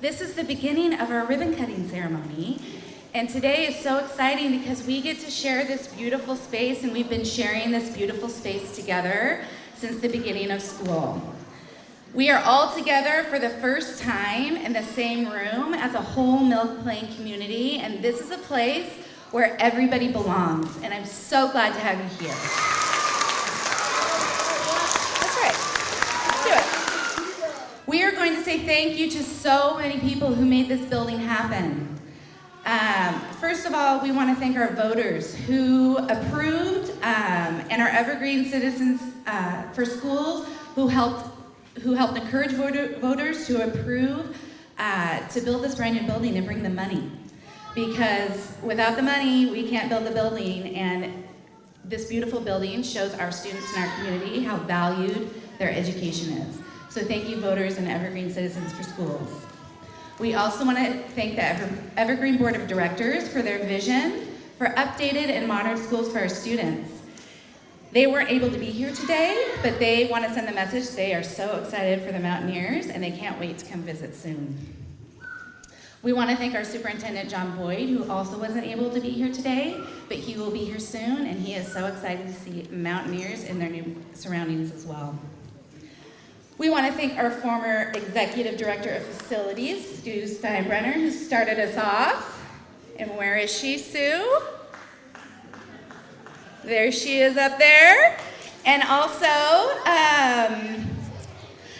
This is the beginning of our ribbon cutting ceremony, and today is so exciting because we get to share this beautiful space, and we've been sharing this beautiful space together since the beginning of school. We are all together for the first time in the same room as a whole Mill Plain community, and this is a place where everybody belongs, and I'm so glad to have you here. That's right. Let's do it. We are going to say thank you to so many people who made this building happen. First of all, we want to thank our voters who approved, and our Evergreen citizens for schools who helped encourage voters to approve to build this brand new building and bring the money. Because without the money, we can't build the building, and this beautiful building shows our students in our community how valued their education is. So thank you, voters and Evergreen citizens for schools. We also want to thank the Evergreen Board of Directors for their vision for updated and modern schools for our students. They weren't able to be here today, but they want to send the message they are so excited for the Mountaineers and they can't wait to come visit soon. We want to thank our superintendent, John Boyd, who also wasn't able to be here today, but he will be here soon, and he is so excited to see Mountaineers in their new surroundings as well. We want to thank our former Executive Director of Facilities, Stu Steinbrenner, who started us off. And where is she, Sue? There she is up there. And also,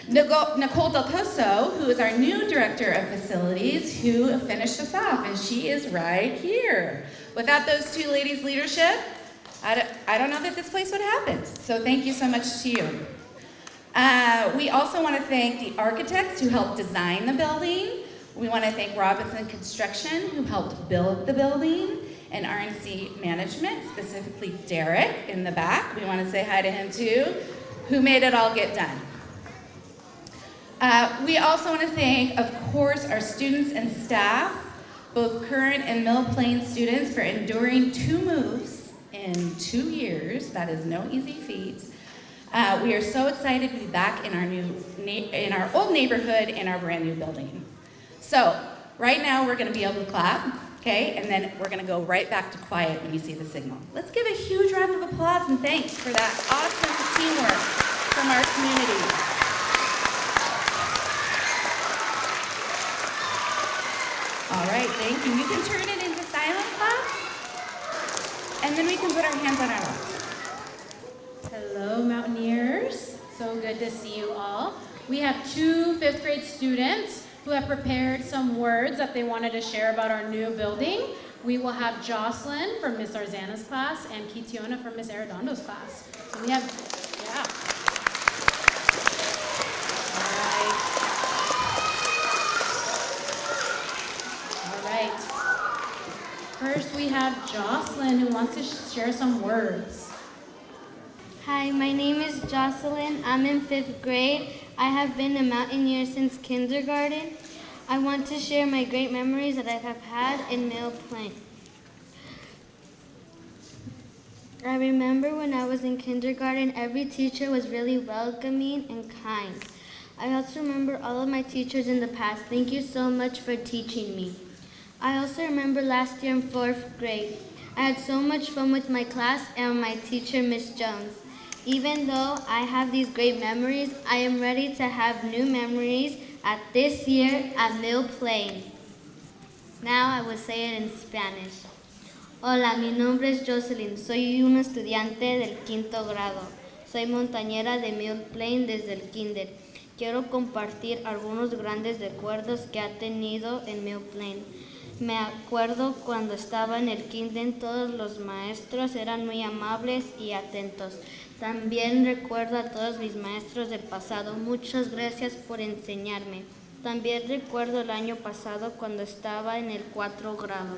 Nicole Del Coso, who is our new Director of Facilities, who finished us off, and she is right here. Without those two ladies' leadership, I don't know that this place would happen. So thank you so much to you. We also want to thank the architects who helped design the building. We want to thank Robinson Construction, who helped build the building, and RNC Management, specifically Derek in the back. We want to say hi to him too, who made it all get done. We also want to thank, of course, our students and staff, both current and Mill Plain students, for enduring 2 moves in 2 years. That is no easy feat. We are so excited to be back in our old neighborhood in our brand new building. So right now we're going to be able to clap, okay, and then we're going to go right back to quiet when you see the signal. Let's give a huge round of applause and thanks for that awesome teamwork from our community. All right, thank you. You can turn it into silent claps, and then we can put our hands on our laps. Hello, Mountaineers. So good to see you all. We have 2 5th grade students who have prepared some words that they wanted to share about our new building. We will have Jocelyn from Miss Arzana's class and Kitiona from Miss Arredondo's class. So we have, yeah. All right. First, we have Jocelyn who wants to share some words. Hi, my name is Jocelyn. I'm in 5th grade. I have been a Mountaineer since kindergarten. I want to share my great memories that I have had in Mill Plain. I remember when I was in kindergarten, every teacher was really welcoming and kind. I also remember all of my teachers in the past. Thank you so much for teaching me. I also remember last year in 4th grade. I had so much fun with my class and my teacher, Miss Jones. Even though I have these great memories, I am ready to have new memories at this year at Mill Plain. Now I will say it in Spanish. Hola, mi nombre es Jocelyn. Soy una estudiante del 5º grado. Soy montañera de Mill Plain desde el kinder. Quiero compartir algunos grandes recuerdos que ha tenido en Mill Plain. Me acuerdo cuando estaba en el kinder, todos los maestros eran muy amables y atentos. También recuerdo a todos mis maestros del pasado. Muchas gracias por enseñarme. También recuerdo el año pasado cuando estaba en el 4º grado.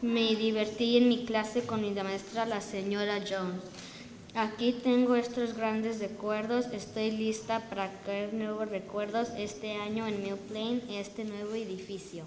Me divertí en mi clase con mi maestra, la señora Jones. Aquí tengo estos grandes recuerdos. Estoy lista para crear nuevos recuerdos este año en Mill Plain, este nuevo edificio.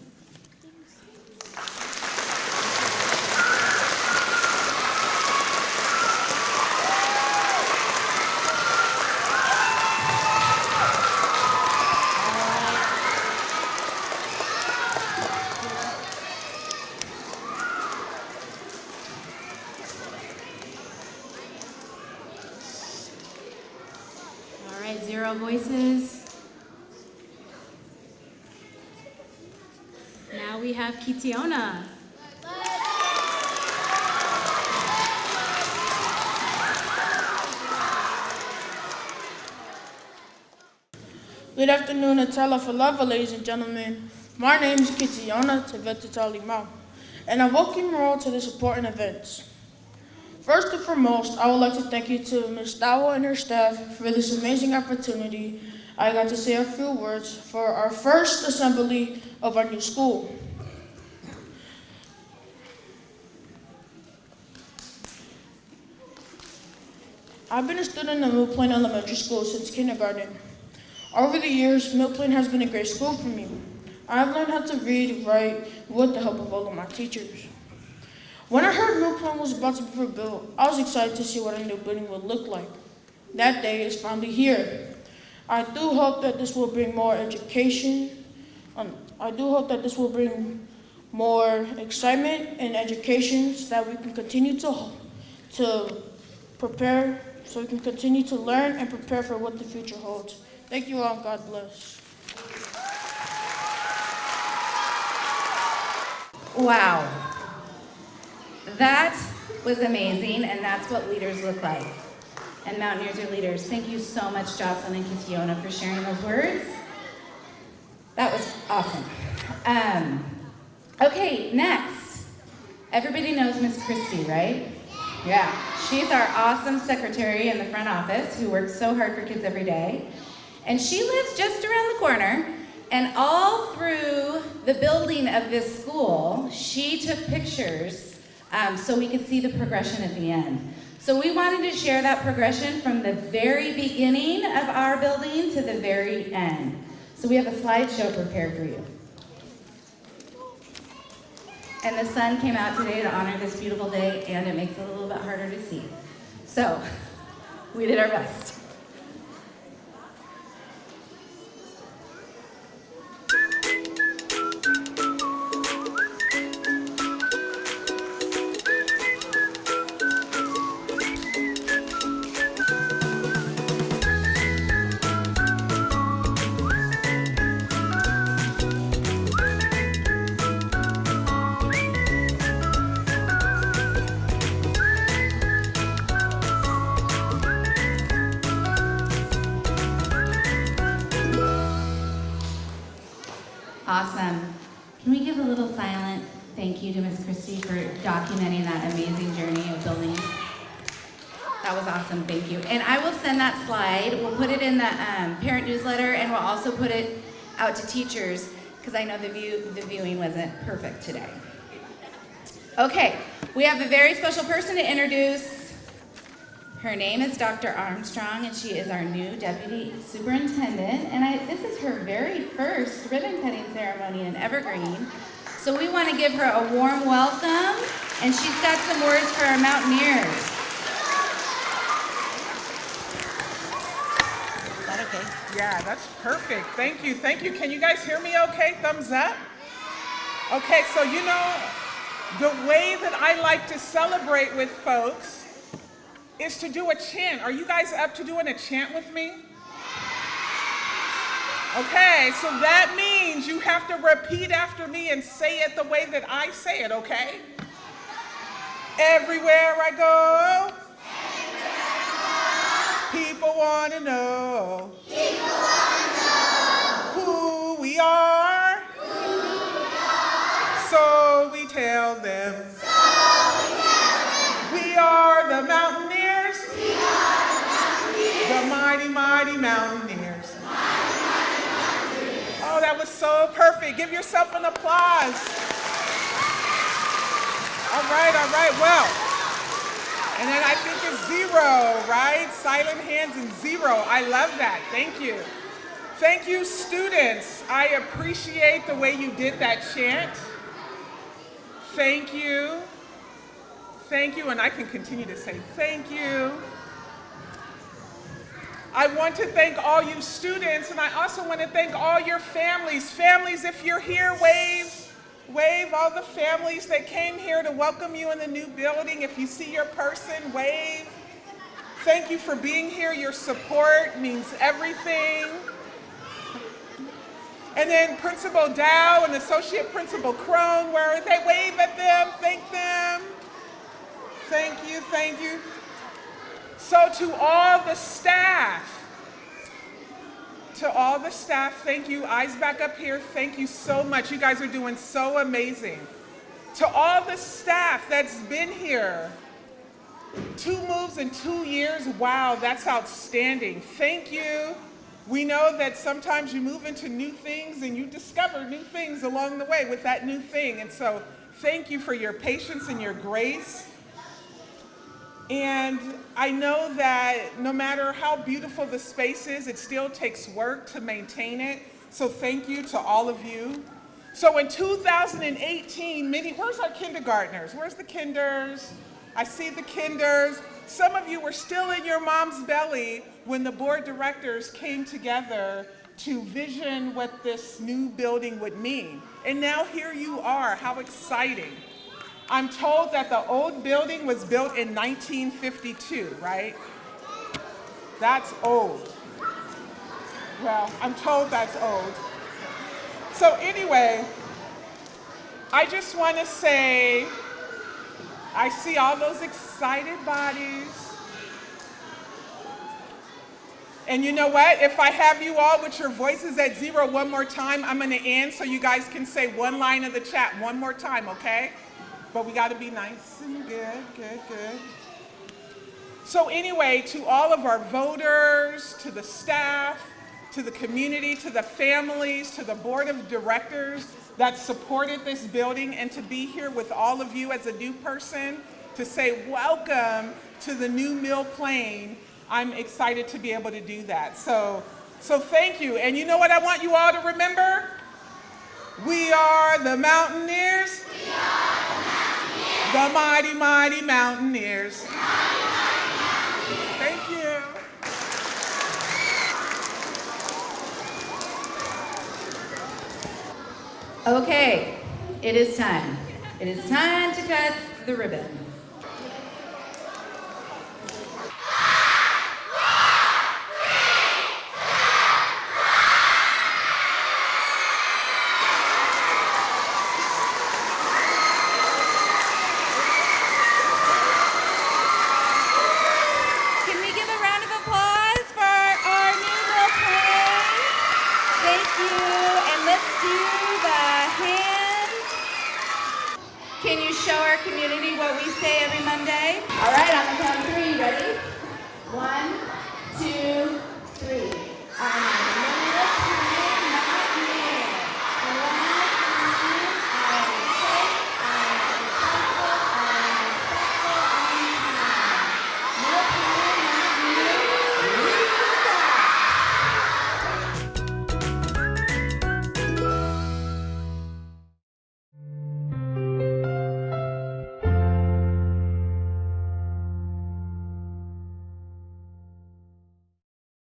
right, 0 voices. Now we have Kitiona. Good afternoon, Atala Falava, ladies and gentlemen. My name is Kitiona Tevetitalimau, and I welcome you all to this important event. First and foremost, I would like to thank you to Ms. Dawa and her staff for this amazing opportunity. I got to say a few words for our first assembly of our new school. I've been a student at Mill Plain Elementary School since kindergarten. Over the years, Mill Plain has been a great school for me. I've learned how to read and write with the help of all of my teachers. When I heard Mill Plain was about to be rebuilt, I was excited to see what our new building would look like. That day is finally here. I do hope that this will bring more education. I do hope that this will bring more excitement and education so that we can continue to prepare, so we can continue to learn and prepare for what the future holds. Thank you all, and God bless. Wow. That was amazing, and that's what leaders look like. And Mountaineers are leaders. Thank you so much, Jocelyn and Kitiona, for sharing those words. That was awesome. Okay, next. Everybody knows Miss Christie, right? Yeah. She's our awesome secretary in the front office who works so hard for kids every day. And she lives just around the corner. And all through the building of this school, she took pictures so we could see the progression at the end. So we wanted to share that progression from the very beginning of our building to the very end. So we have a slideshow prepared for you. And the sun came out today to honor this beautiful day, and it makes it a little bit harder to see. So we did our best. Awesome. Can we give a little silent thank you to Miss Christie for documenting that amazing journey of building? That was awesome, thank you. And I will send that slide. We'll put it in the parent newsletter, and we'll also put it out to teachers because I know the viewing wasn't perfect today. Okay, we have a very special person to introduce. Her name is Dr. Armstrong, and she is our new deputy superintendent. And this is her very first ribbon cutting ceremony in Evergreen. So we want to give her a warm welcome, and she's got some words for our Mountaineers. Is that okay? Yeah, that's perfect. Thank you. Thank you. Can you guys hear me okay? Thumbs up? Okay, so you know, the way that I like to celebrate with folks is to do a chant. Are you guys up to doing a chant with me? Okay, so that means you have to repeat after me and say it the way that I say it, okay? Everywhere I go, people want to know who we are. So we tell them we are the Mountaineers. The mighty, mighty Mountaineers. Oh, that was so perfect. Give yourself an applause. All right, well. And then I think it's 0, right? Silent hands and 0. I love that. Thank you. Thank you, students. I appreciate the way you did that chant. Thank you. Thank you, and I can continue to say thank you. I want to thank all you students, and I also want to thank all your families. Families, if you're here, wave. Wave all the families that came here to welcome you in the new building. If you see your person, wave. Thank you for being here. Your support means everything. And then Principal Dow and Associate Principal Crone, where are they? Wave at them, thank them. Thank you, thank you. So to all the staff, thank you. Eyes back up here, thank you so much. You guys are doing so amazing. To all the staff that's been here, 2 moves in 2 years, wow, that's outstanding. Thank you. We know that sometimes you move into new things and you discover new things along the way with that new thing. And so thank you for your patience and your grace. And I know that no matter how beautiful the space is, it still takes work to maintain it. So thank you to all of you. So in 2018, where's our kindergartners? Where's the kinders? I see the kinders. Some of you were still in your mom's belly when the board directors came together to vision what this new building would mean. And now here you are, how exciting. I'm told that the old building was built in 1952, right? That's old. Well, I'm told that's old. So anyway, I just want to say, I see all those excited bodies. And you know what? If I have you all with your voices at 0 one more time, I'm going to end so you guys can say one line of the chat one more time, okay? But we got to be nice and good. So anyway, to all of our voters, to the staff, to the community, to the families, to the board of directors that supported this building, and to be here with all of you as a new person, to say welcome to the new Mill Plain. I'm excited to be able to do that. So thank you. And you know what I want you all to remember? We are the Mountaineers. We are the Mountaineers. The mighty, mighty Mountaineers. The mighty, mighty Mountaineers. Thank you. Okay, it is time. It is time to cut the ribbon. Can we give a round of applause for our new Mill Plain? Thank you, and let's do the hands. Can you show our community what we say every Monday? All right, on the count of 3, ready? 1, 2, 3.